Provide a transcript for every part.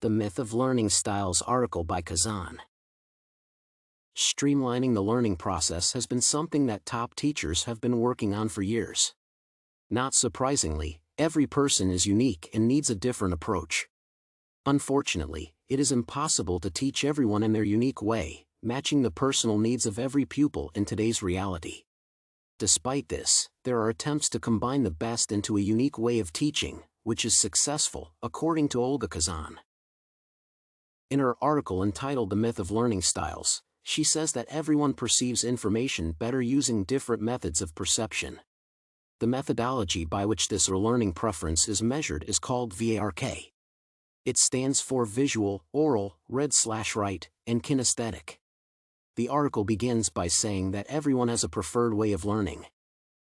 The Myth of Learning Styles article by Khazan. Streamlining the learning process has been something that top teachers have been working on for years. Not surprisingly, every person is unique and needs a different approach. Unfortunately, it is impossible to teach everyone in their unique way, matching the personal needs of every pupil in today's reality. Despite this, there are attempts to combine the best into a unique way of teaching, which is successful, according to Khazan. In her article entitled The Myth of Learning Styles, she says that everyone perceives information better using different methods of perception. The methodology by which this learning preference is measured is called VARK. It stands for visual, oral, read/write, and kinesthetic. The article begins by saying that everyone has a preferred way of learning.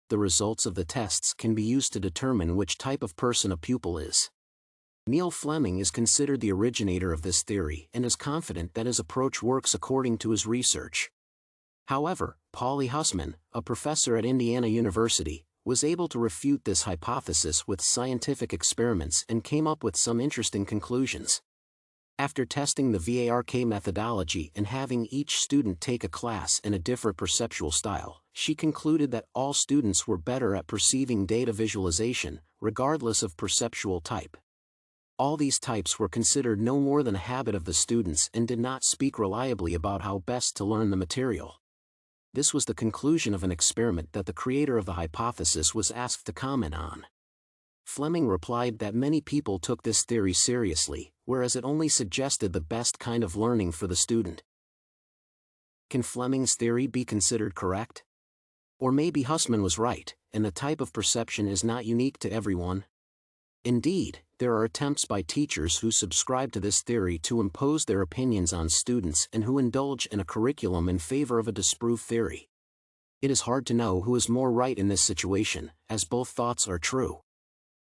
The results of the tests can be used to determine which type of person a pupil is. Neil Fleming is considered the originator of this theory and is confident that his approach works according to his research. However, Pauli Hussman, a professor at Indiana University, was able to refute this hypothesis with scientific experiments and came up with some interesting conclusions. After testing the VARK methodology and having each student take a class in a different perceptual style, she concluded that all students were better at perceiving data visualization, regardless of perceptual type. All these types were considered no more than a habit of the students and did not speak reliably about how best to learn the material. This was the conclusion of an experiment that the creator of the hypothesis was asked to comment on. Fleming replied that many people took this theory seriously, whereas it only suggested the best kind of learning for the student. Can Fleming's theory be considered correct? Or maybe Hussman was right, and the type of perception is not unique to everyone? Indeed, there are attempts by teachers who subscribe to this theory to impose their opinions on students and who indulge in a curriculum in favor of a disproved theory. It is hard to know who is more right in this situation, as both thoughts are true.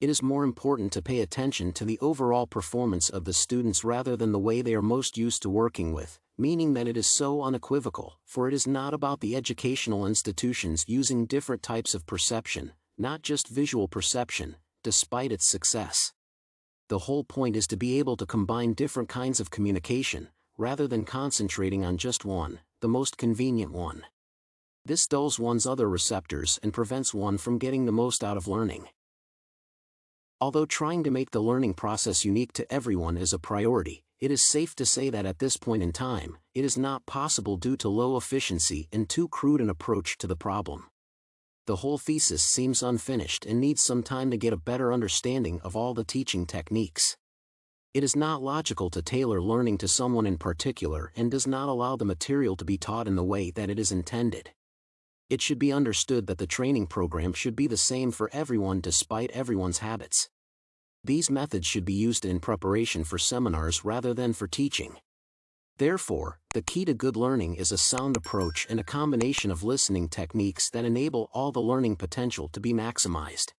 It is more important to pay attention to the overall performance of the students rather than the way they are most used to working with, meaning that it is so unequivocal, for it is not about the educational institutions using different types of perception, not just visual perception, despite its success. The whole point is to be able to combine different kinds of communication, rather than concentrating on just one, the most convenient one. This dulls one's other receptors and prevents one from getting the most out of learning. Although trying to make the learning process unique to everyone is a priority, it is safe to say that at this point in time, it is not possible due to low efficiency and too crude an approach to the problem. The whole thesis seems unfinished and needs some time to get a better understanding of all the teaching techniques. It is not logical to tailor learning to someone in particular and does not allow the material to be taught in the way that it is intended. It should be understood that the training program should be the same for everyone despite everyone's habits. These methods should be used in preparation for seminars rather than for teaching. Therefore, the key to good learning is a sound approach and a combination of listening techniques that enable all the learning potential to be maximized.